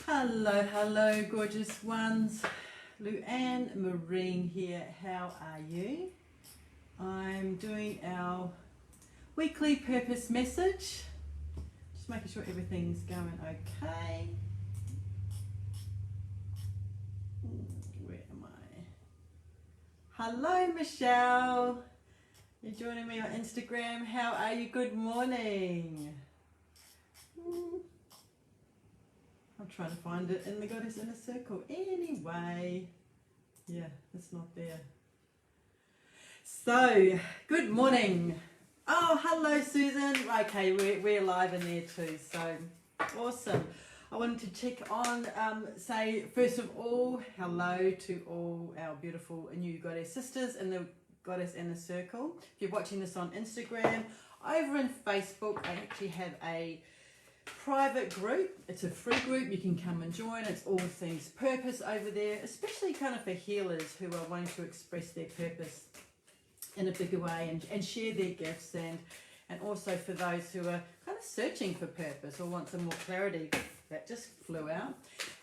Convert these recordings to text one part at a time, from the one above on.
Hello, hello, gorgeous ones. Luanne Marine here. How are you? I'm doing our weekly purpose message. Just making sure everything's going okay. Where am I? Hello, Michelle. You're joining me on Instagram. How are you? Good morning. I'm trying to find it in the Goddess Inner Circle. Anyway, yeah, it's not there. So, good morning. Oh, hello, Susan. Okay, we're live in there too. So, awesome. I wanted to check on, say, first of all, hello to all our beautiful new Goddess sisters in the Goddess Inner Circle. If you're watching this on Instagram, over in Facebook, I actually have a private group. It's a free group. You can come and join. It's all things purpose over there, especially kind of for healers who are wanting to express their purpose in a bigger way and share their gifts, and also for those who are kind of searching for purpose or want some more clarity. That just flew out.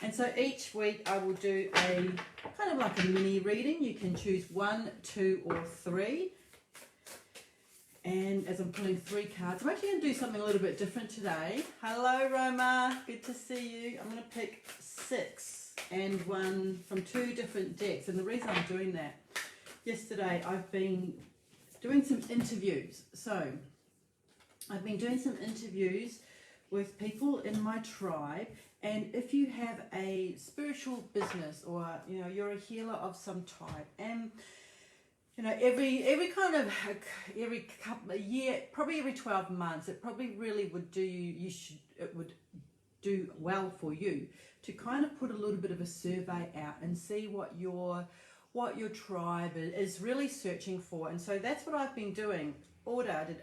And so each week I will do a kind of like a mini reading. You can choose 1, 2 or 3. And as I'm pulling 3 cards, I'm actually going to do something a little bit different today. Hello, Roma. Good to see you. I'm going to pick 6 and 1 from 2 different decks. And the reason I'm doing that, yesterday I've been doing some interviews. So I've been doing some interviews with people in my tribe. And if you have a spiritual business, or you're a healer of some type, and every couple of year, probably every 12 months, it probably really would do it would do well for you to kind of put a little bit of a survey out and see what your tribe is really searching for. And so that's what I've been doing. I did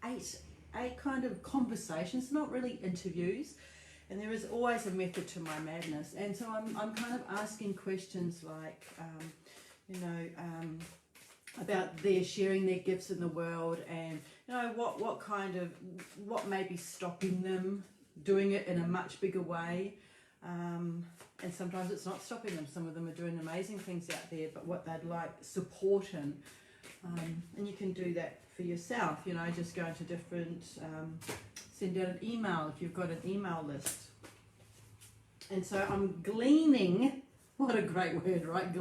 8 kind of conversations, not really interviews. And there is always a method to my madness. And so I'm kind of asking questions like, about their sharing their gifts in the world, and what may be stopping them doing it in a much bigger way, and sometimes it's not stopping them. Some of them are doing amazing things out there, but what they'd like support in, and you can do that for yourself. Just go into different, send out an email if you've got an email list. And so I'm gleaning, what a great word, right?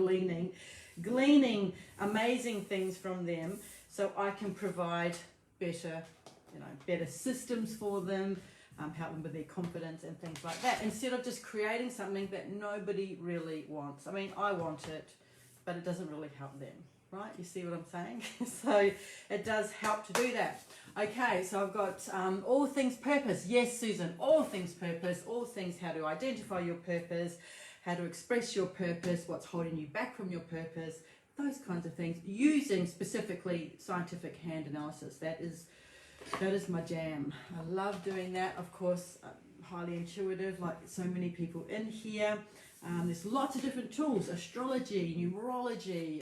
Gleaning amazing things from them, so I can provide better systems for them, help them with their confidence and things like that, instead of just creating something that nobody really wants. I mean, I want it, but it doesn't really help them, right? You see what I'm saying? So it does help to do that. Okay, so I've got all things purpose. Yes, Susan, all things purpose, all things how to identify your purpose, how to express your purpose, what's holding you back from your purpose, those kinds of things, using specifically scientific hand analysis. That is my jam. I love doing that. Of course, highly intuitive, like so many people in here. There's lots of different tools: astrology, numerology,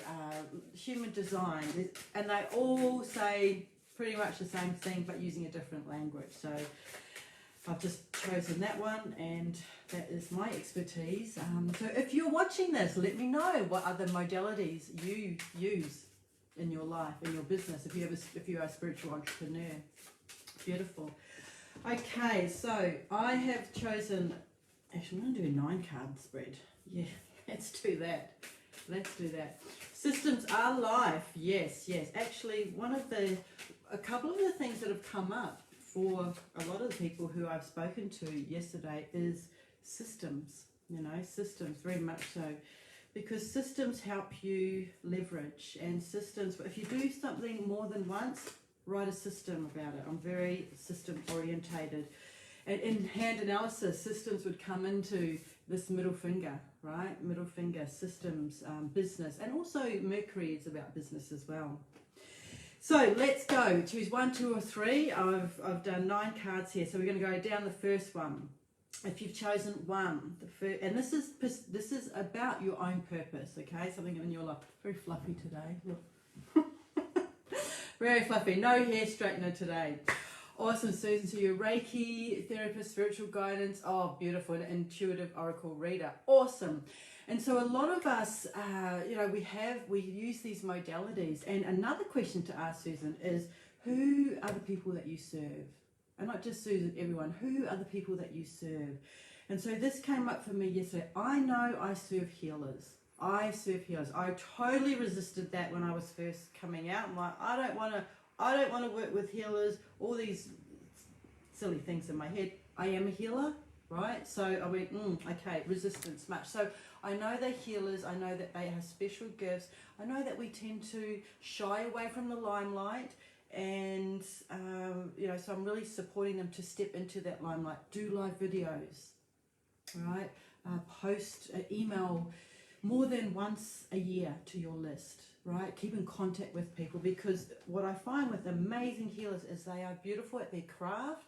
human design, and they all say pretty much the same thing, but using a different language. So I've just chosen that one, and that is my expertise. So if you're watching this, let me know what other modalities you use in your life, in your business, if you are a spiritual entrepreneur. Beautiful. Okay, so I have chosen, actually I'm going to do a 9-card spread. Yeah, let's do that. Systems are life. Yes. Actually, a couple of the things that have come up for a lot of the people who I've spoken to yesterday is systems, systems, very much so, because systems help you leverage, and systems, if you do something more than once, write a system about it. I'm very system orientated, and in hand analysis, systems would come into this middle finger, right? Middle finger, systems, business, and also Mercury is about business as well. So let's go. Choose 1, 2 or 3. I've done 9 cards here, so we're going to go down the first one. If you've chosen 1, and this is about your own purpose, okay? Something in your life. Very fluffy today. Look. Very fluffy. No hair straightener today. Awesome, Susan. So you're Reiki therapist, spiritual guidance. Oh, beautiful. An intuitive oracle reader. Awesome. And so a lot of us, we use these modalities. And another question to ask, Susan, is who are the people that you serve? And not just Susan, everyone. Who are the people that you serve? And so this came up for me yesterday. I know I serve healers. I serve healers. I totally resisted that when I was first coming out. I'm like, I don't want to work with healers. All these silly things in my head. I am a healer, right? So I went, okay, resistance much. So I know they're healers. I know that they have special gifts. I know that we tend to shy away from the limelight. And, so I'm really supporting them to step into that limelight. Do live videos, right? Post, email more than once a year to your list, right? Keep in contact with people, because what I find with amazing healers is they are beautiful at their craft,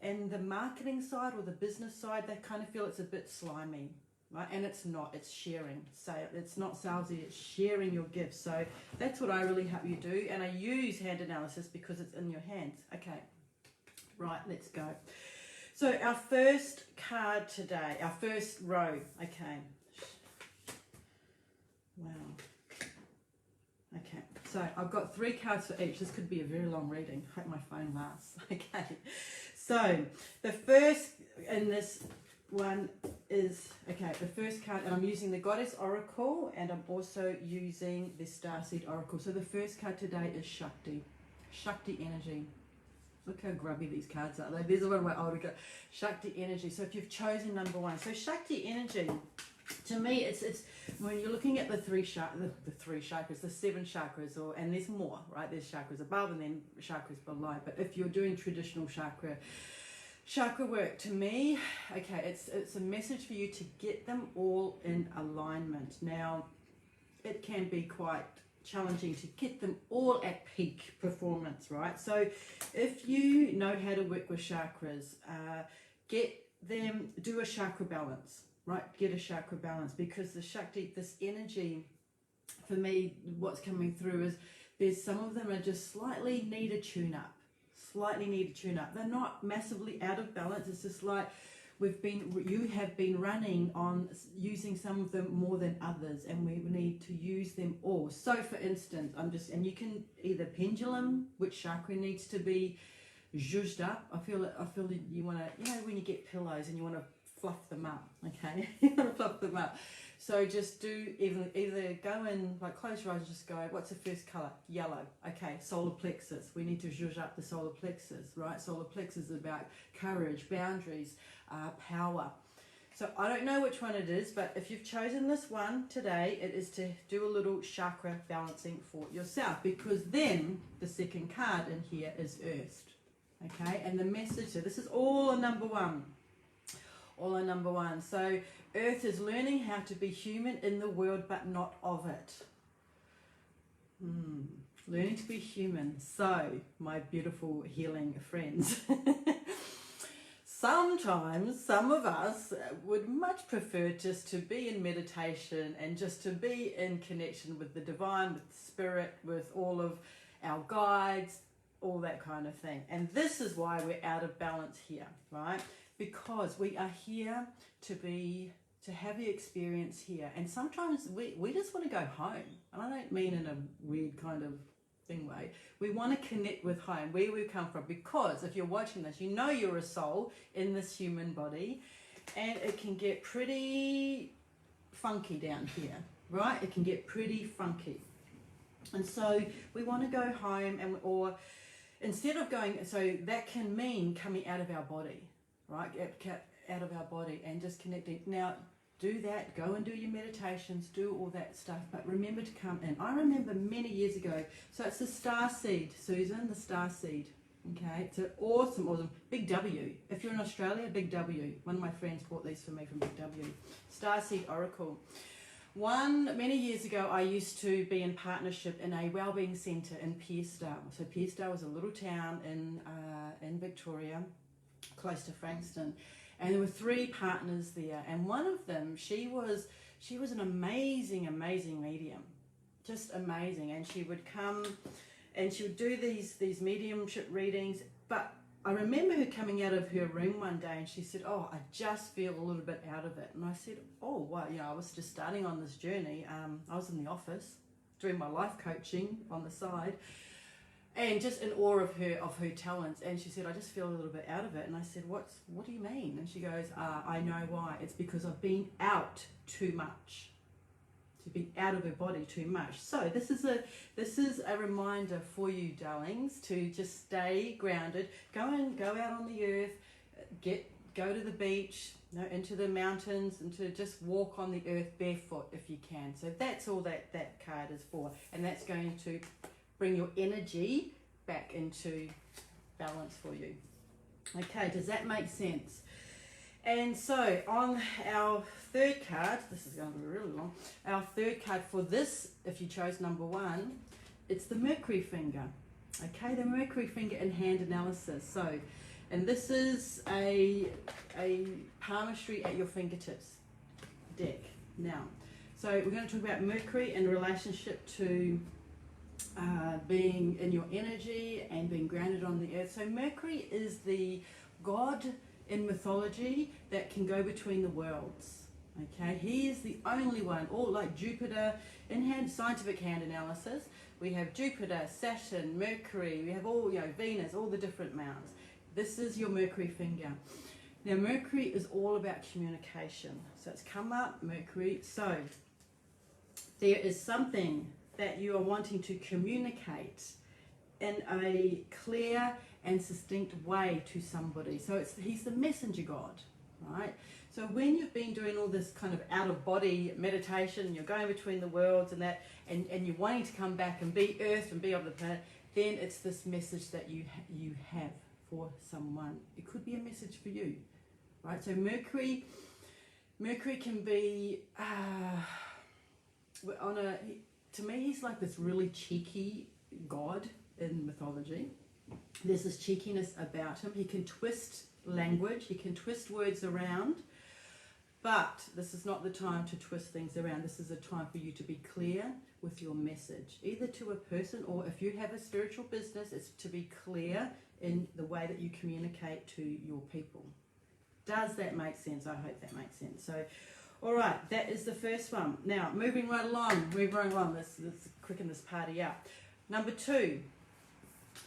and the marketing side or the business side, they kind of feel it's a bit slimy, right? And it's not, it's sharing. It's not salesy, it's sharing your gifts. So that's what I really help you do. And I use hand analysis because it's in your hands. Okay, right, let's go. So our first card today, our first row, okay. Wow. Okay, so I've got 3 cards for each. This could be a very long reading. Hope my phone lasts. Okay, so the first in this one is, the first card, and I'm using the Goddess Oracle, and I'm also using the Starseed Oracle. So the first card today is Shakti. Shakti energy. Look how grubby these cards are. There's one of my older cards. Shakti energy. So if you've chosen number 1. So Shakti energy, to me, it's when you're looking at the 3 chakras, the 7 chakras, and there's more, right? There's chakras above and then chakras below. But if you're doing traditional chakra work, to me, okay, it's a message for you to get them all in alignment. Now, it can be quite challenging to get them all at peak performance, right? So if you know how to work with chakras, do a chakra balance, right? Get a chakra balance, because the Shakti, this energy, for me, what's coming through is there's some of them are just slightly need a tune up. They're not massively out of balance. It's just like you have been running on using some of them more than others, and we need to use them all. So for instance, and you can either pendulum which chakra needs to be zhuzhed up. I feel that you want to, when you get pillows and you want to fluff them up, okay? You want to fluff them up. So just do either go in, like close your eyes and just go, what's the first colour? Yellow. Okay, solar plexus. We need to zhuzh up the solar plexus, right? Solar plexus is about courage, boundaries, power. So I don't know which one it is, but if you've chosen this one today, it is to do a little chakra balancing for yourself, because then the second card in here is Earth. Okay, and the message, so this is all on number 1. All on number 1. So Earth is learning how to be human in the world, but not of it. Learning to be human. So, my beautiful healing friends, sometimes some of us would much prefer just to be in meditation and just to be in connection with the divine, with spirit, with all of our guides, all that kind of thing. And this is why we're out of balance here, right? Because we are here to have the experience here, and sometimes we just want to go home. And I don't mean in a weird kind of thing way. We want to connect with home, where we come from, because if you're watching this, you know you're a soul in this human body, and it can get pretty funky down here, right? It can get pretty funky, and so we want to go home, or instead of going, so that can mean coming out of our body. Right, get out of our body and just connecting. Now, do that. Go and do your meditations. Do all that stuff. But remember to come in. I remember many years ago. So it's the star seed, Susan. The star seed. Okay, it's an awesome. Big W. If you're in Australia, Big W. One of my friends bought these for me from Big W. Star seed oracle. Many years ago, I used to be in partnership in a wellbeing centre in Pierstar. So Pierstar was a little town in Victoria, close to Frankston, and there were 3 partners there, and one of them, she was an amazing medium, just amazing, and she would come and she would do these mediumship readings. But I remember her coming out of her room one day and she said, oh, I just feel a little bit out of it. And I said, oh, well, you know, I was just starting on this journey. I was in the office doing my life coaching on the side and just in awe of her talents. And she said, I just feel a little bit out of it. And I said, what do you mean? And she goes, I know why. It's because I've been out too much. To be out of her body too much. So this is a reminder for you, darlings, to just stay grounded. Go out on the earth, go to the beach, you know, into the mountains, and to just walk on the earth barefoot if you can. So that's all that card is for, and that's going to bring your energy back into balance for you. Okay, does that make sense? And so on our third card, this is going to be really long, our third card for this, if you chose number 1, it's the Mercury finger. Okay, the Mercury finger in hand analysis. So, and this is a palmistry at your fingertips deck. Now, so we're going to talk about Mercury in relationship to being in your energy and being grounded on the earth. So Mercury is the god in mythology that can go between the worlds. Okay, he is the only one, all like Jupiter, in scientific hand analysis, we have Jupiter, Saturn, Mercury, we have all, you know, Venus, all the different mounts. This is your Mercury finger. Now Mercury is all about communication. So it's come up, Mercury. So there is something that you are wanting to communicate in a clear and distinct way to somebody. So he's the messenger god, right? So when you've been doing all this kind of out of body meditation, you're going between the worlds and that, and you're wanting to come back and be earth and be of the planet, then it's this message that you have for someone. It could be a message for you, right? So Mercury can be to me, he's like this really cheeky god in mythology. There's this cheekiness about him. He can twist language, he can twist words around, but this is not the time to twist things around. This is a time for you to be clear with your message, either to a person, or if you have a spiritual business, it's to be clear in the way that you communicate to your people. Does that make sense? I hope that makes sense. So, all right, that is the first one. Now, moving right along, let's quicken this party up. Number two,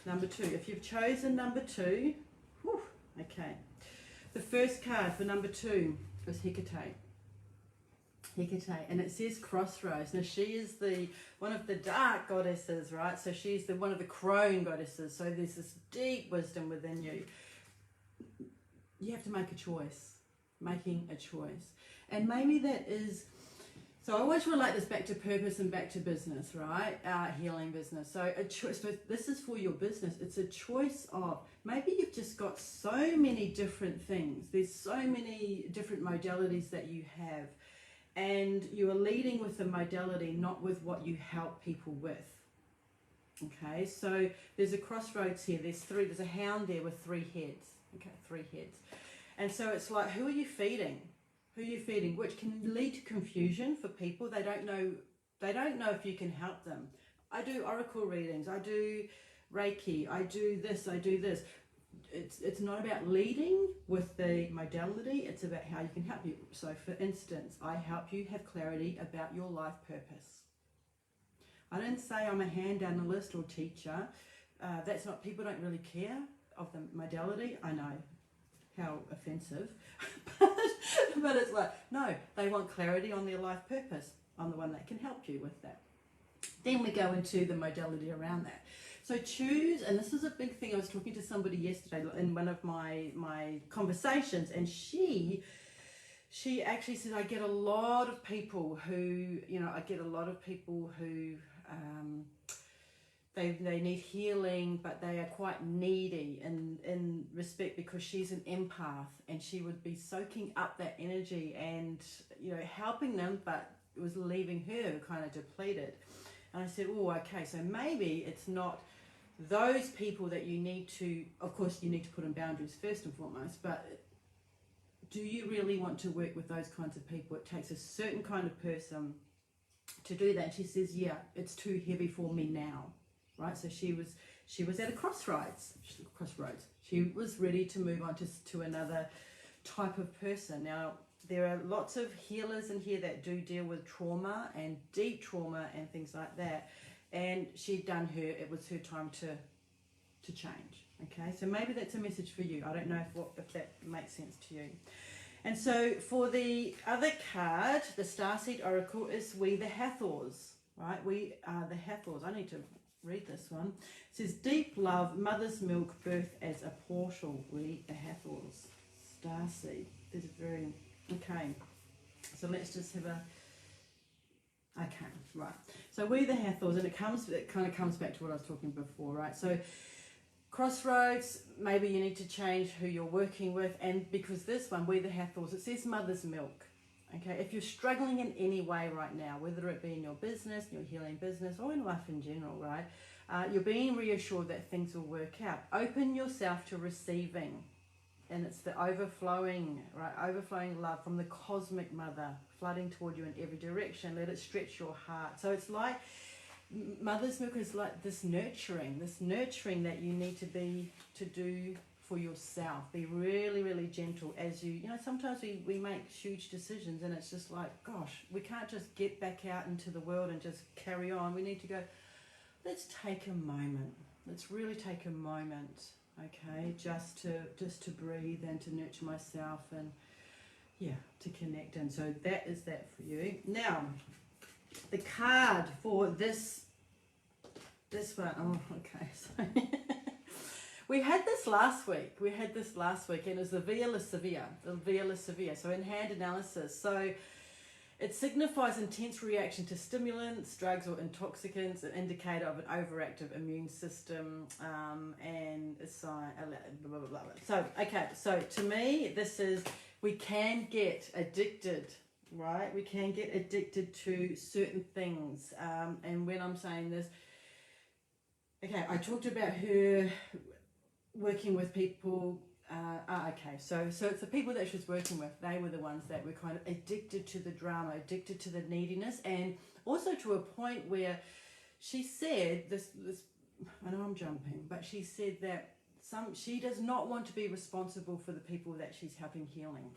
if you've chosen number 2, whew, okay. The first card for number 2 is Hecate. Hecate, and it says Crossroads. Now she is one of the dark goddesses, right? So she's one of the crone goddesses. So there's this deep wisdom within you. You have to make a choice, making a choice. And maybe that is, so I always relate this back to purpose and back to business, right? Healing business. So a choice, but this is for your business. It's a choice of, maybe you've just got so many different things. There's so many different modalities that you have, and you are leading with the modality, not with what you help people with. Okay, so there's a crossroads here. There's a hound there with 3 heads. Okay, 3 heads. And so it's like, who are you feeding? Who are you feeding? Which can lead to confusion for people. They don't know if you can help them. I do oracle readings, I do Reiki, I do this, I do this. It's not about leading with the modality, it's about how you can help you. So for instance, I help you have clarity about your life purpose. I didn't say I'm a hand analyst or teacher. That's not, people don't really care of the modality. I know, how offensive. But it's like, no, they want clarity on their life purpose. I'm the one that can help you with that. Then we go into the modality around that. So choose, and this is a big thing. I was talking to somebody yesterday in one of my conversations, and she actually said, I get a lot of people who, they need healing, but they are quite needy in respect, because she's an empath and she would be soaking up that energy and, helping them, but it was leaving her kind of depleted. And I said, oh, okay, so maybe it's not those people that you need to, of course you need to put in boundaries first and foremost, but do you really want to work with those kinds of people? It takes a certain kind of person to do that. And she says, yeah, it's too heavy for me now. Right, so she was she was at a crossroads. She was ready to move on to another type of person. Now, there are lots of healers in here that do deal with trauma and deep trauma and things like that. And it was her time to change. Okay, so maybe that's a message for you. I don't know if that makes sense to you. And so for the other card, the Starseed Oracle is We the Hathors, right? We are the Hathors. I need to read this one. It says, deep love, mother's milk, birth as a portal. We the Hathors. Starseed. This is very... Okay. So let's just have a... Okay, right. So We the Hathors, and it kind of comes back to what I was talking before, right? So Crossroads, maybe you need to change who you're working with, and because this one, We the Hathors, it says mother's milk. Okay, if you're struggling in any way right now, whether it be in your business, your healing business, or in life in general, right, you're being reassured that things will work out. Open yourself to receiving, and it's the overflowing love from the cosmic mother flooding toward you in every direction. Let it stretch your heart. So it's like mother's milk is like this nurturing that you need to do for yourself. Be really, really gentle as you know, sometimes we make huge decisions and it's just like, gosh, we can't just get back out into the world and just carry on. We need to go, let's take a moment. Let's really take a moment, okay, just to breathe and to nurture myself and to connect. And so that is that for you. Now, the card for this one, oh, okay, so we had this last week, and it was the Via Lascivia, so in hand analysis. So it signifies intense reaction to stimulants, drugs or intoxicants, an indicator of an overactive immune system, and a sign, blah, blah, blah, blah. So, okay, so to me, this is, we can get addicted, right? We can get addicted to certain things. And when I'm saying this, okay, I talked about her working with people. Okay, so it's the people that she was working with. They were the ones that were kind of addicted to the drama, addicted to the neediness, and also to a point where she said this. I know I'm jumping, but she said that she does not want to be responsible for the people that she's helping healing.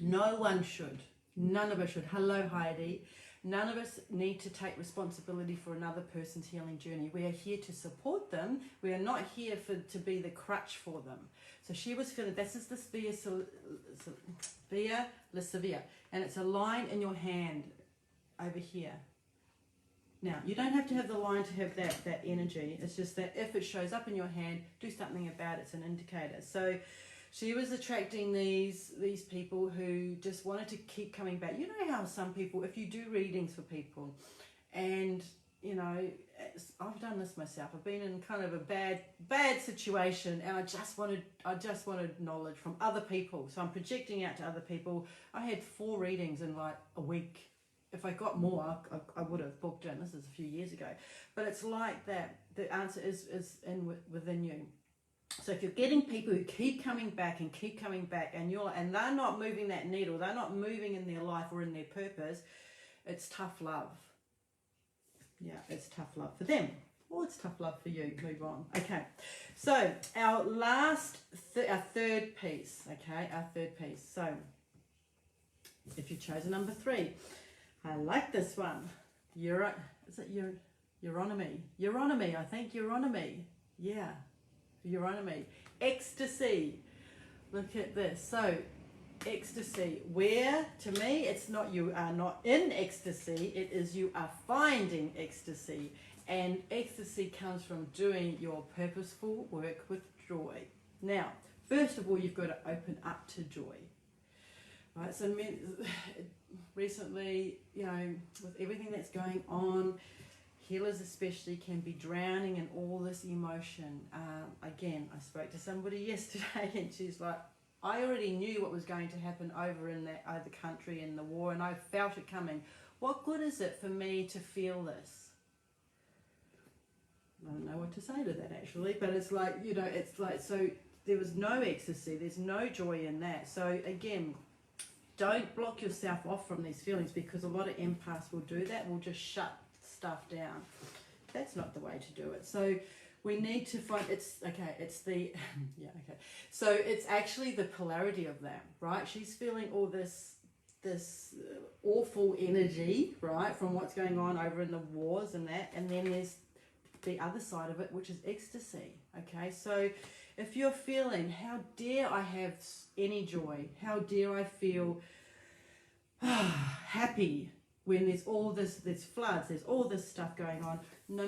No one should. None of us should. Hello, Heidi. None of us need to take responsibility for another person's healing journey. We are here to support them. We are not here to be the crutch for them. So she was feeling, this is this Via Lascivia, and it's a line in your hand over here. Now, you don't have to have the line to have that energy. It's just that if it shows up in your hand, do something about it. It's an indicator. So she was attracting these people who just wanted to keep coming back. You know how some people, if you do readings for people, and you know, I've done this myself. I've been in kind of a bad situation, and I just wanted knowledge from other people. So I'm projecting out to other people. I had 4 readings in like a week. If I got more, I would have booked in. This is a few years ago, but it's like that. The answer is within you. So if you're getting people who keep coming back and they're not moving that needle, they're not moving in their life or in their purpose, it's tough love. Yeah, it's tough love for them. Or it's tough love for you. Move on. Okay. So our third piece. Okay, our third piece. So if you chose a number 3, I like this one. Is it Eurynomy? Eurynomy, I think. Eurynomy. Yeah. Eurynomy. Ecstasy. Look at this. So, ecstasy. Where, to me, it's not you are not in ecstasy. It is you are finding ecstasy. And ecstasy comes from doing your purposeful work with joy. Now, first of all, you've got to open up to joy. Right? So, recently, you know, with everything that's going on, healers especially can be drowning in all this emotion. Again, I spoke to somebody yesterday and she's like, I already knew what was going to happen over in that other country in the war, and I felt it coming. What good is it for me to feel this? I don't know what to say to that actually, but it's like, you know, it's like, so there was no ecstasy, there's no joy in that. So again, don't block yourself off from these feelings, because a lot of empaths will do that, will just shut stuff down. That's not the way to do it. So we need to find, it's the yeah, okay, so it's actually the polarity of that, right? She's feeling all this awful energy, right, from what's going on over in the wars and that, and then there's the other side of it, which is ecstasy. Okay, so if you're feeling, how dare I have any joy, how dare I feel happy when there's all this, there's floods, there's all this stuff going on. No.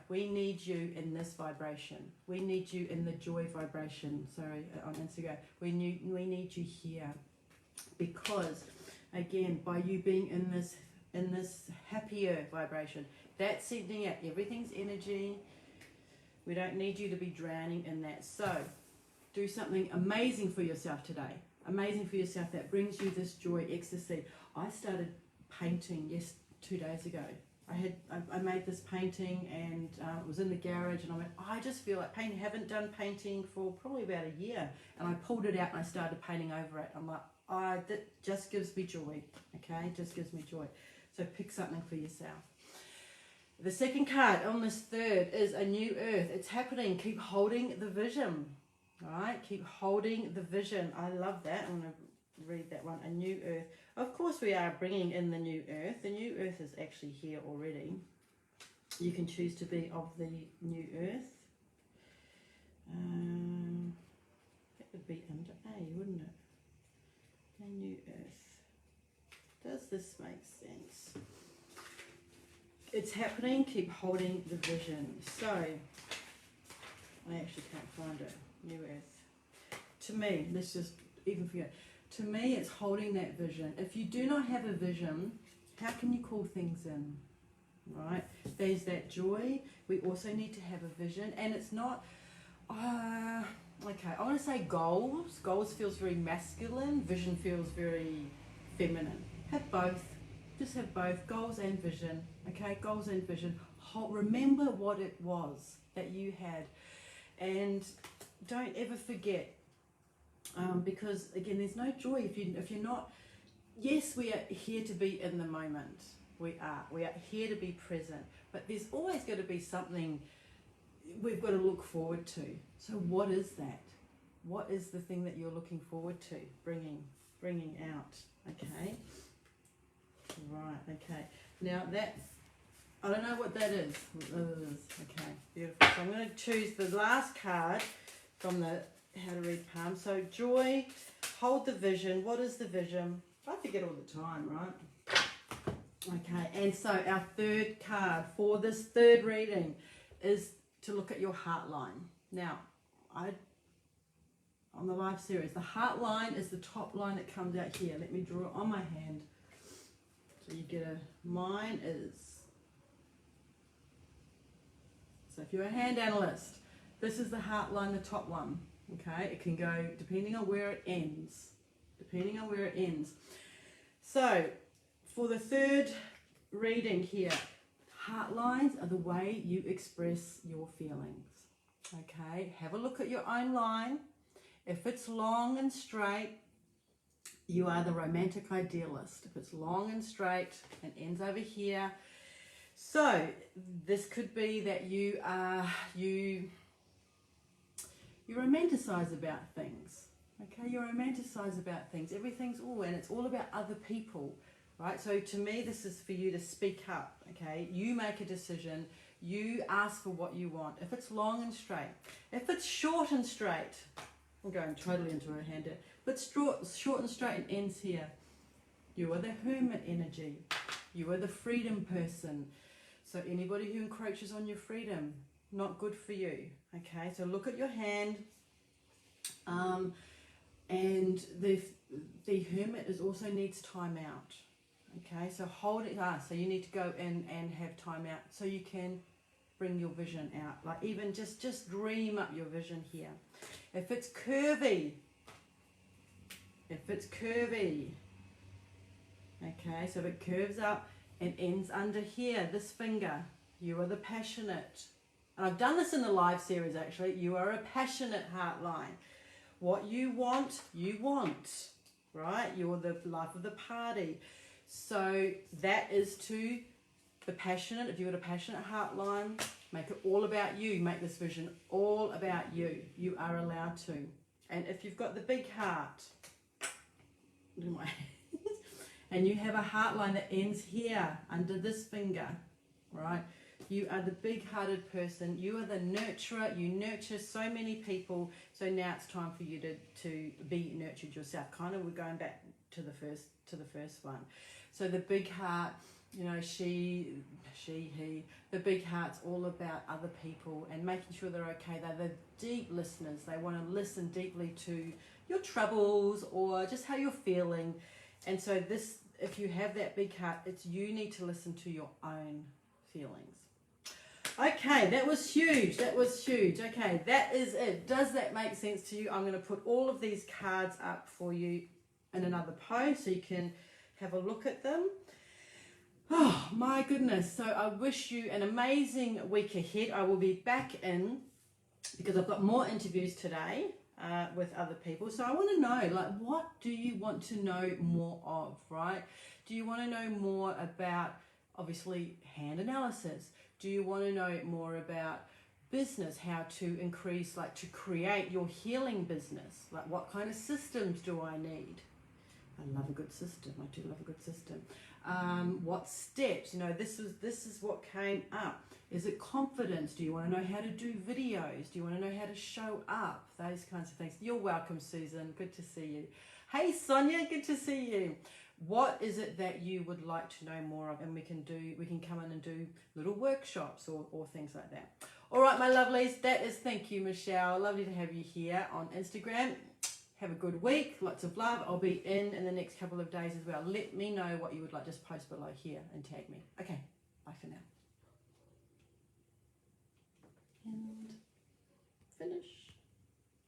We need you in this vibration. We need you in the joy vibration. Sorry, on Instagram. We need you here, because again, by you being in this happier vibration, that's sending out everything's energy. We don't need you to be drowning in that. So do something amazing for yourself today. Amazing for yourself that brings you this joy, ecstasy. I started painting 2 days ago. I made this painting, and it was in the garage, and I went, I just feel like painting. I haven't done painting for probably about a year, and I pulled it out and I started painting over it. I'm like, that just gives me joy. Okay, just gives me joy. So pick something for yourself. The second card on this third is a new earth. It's happening. Keep holding the vision. All right, keep holding the vision. I love that. I'm going to read that one. A new earth. Of course, we are bringing in the new earth. The new earth is actually here already. You can choose to be of the new earth. That would be under A, wouldn't it? A new earth. Does this make sense? It's happening. Keep holding the vision. So, I actually can't find it. New earth. To me, let's just even forget. To me, it's holding that vision. If you do not have a vision, how can you call things in? Right? There's that joy. We also need to have a vision. And it's not, okay, I want to say goals. Goals feels very masculine. Vision feels very feminine. Have both. Just have both. Goals and vision. Okay? Goals and vision. Remember what it was that you had. And don't ever forget. Because again, there's no joy if you're not. Yes, we are here to be in the moment. We are here to be present. But there's always got to be something we've got to look forward to. So what is that? What is the thing that you're looking forward to bringing out? Okay. Right. Okay. Now that, I don't know what that is. Okay. Beautiful. So I'm going to choose the last card from the How to Read Palm. So joy, hold the vision. What is the vision? I forget all the time, right? Okay, and so our third card for this third reading is to look at your heart line. Now, on the live series, the heart line is the top line that comes out here. Let me draw it on my hand. So you get mine is, so if you're a hand analyst, this is the heart line, the top one. Okay, it can go depending on where it ends. So, for the third reading here, heart lines are the way you express your feelings. Okay, have a look at your own line. If it's long and straight, you are the romantic idealist. If it's long and straight and ends over here, so this could be that you romanticize about things. Okay, you romanticize about things. Everything's and it's all about other people, right? So to me, this is for you to speak up. Okay, you make a decision. You ask for what you want. If it's long and straight, if it's short and straight, I'm going totally into her hand. But short and straight and ends here. You are the hermit energy. You are the freedom person. So anybody who encroaches on your freedom, not good for you. Okay, so look at your hand. And the hermit also needs time out. Okay, so hold it. So you need to go in and have time out so you can bring your vision out. Like even just dream up your vision here. If it's curvy, okay, so it curves up and ends under here, this finger, you are the passionate. And I've done this in the live series actually. You are a passionate heart line. What you want, right? You're the life of the party. So that is to the passionate. If you've got a passionate heart line, Make it all about you. Make this vision all about you. You are allowed to. And if you've got the big heart, and you have a heart line that ends here under this finger, right? You are the big-hearted person. You are the nurturer. You nurture so many people. So now it's time for you to be nurtured yourself. Kind of, we're going back to the first one. So the big heart, you know, he. The big heart's all about other people and making sure they're okay. They're the deep listeners. They want to listen deeply to your troubles or just how you're feeling. And so this, if you have that big heart, it's you need to listen to your own feelings. Okay, that was huge. That was huge. Okay, that is it. Does that make sense to you? I'm going to put all of these cards up for you in another post so you can have a look at them. Oh my goodness. So I wish you an amazing week ahead. I will be back in because I've got more interviews today with other people. So I want to know, like, what do you want to know more of, right? Do you want to know more about, obviously, hand analysis? Do you want to know more about business, how to increase, like to create your healing business? Like what kind of systems do I need? I love a good system. I do love a good system. What steps? You know, this is what came up. Is it confidence? Do you want to know how to do videos? Do you want to know how to show up? Those kinds of things. You're welcome, Susan. Good to see you. Hey, Sonia. Good to see you. What is it that you would like to know more of? And we can come in and do little workshops or things like that. All right, my lovelies. That is, thank you, Michelle. Lovely to have you here on Instagram. Have a good week. Lots of love. I'll be in the next couple of days as well. Let me know what you would like. Just post below here and tag me. Okay. Bye for now. And finish.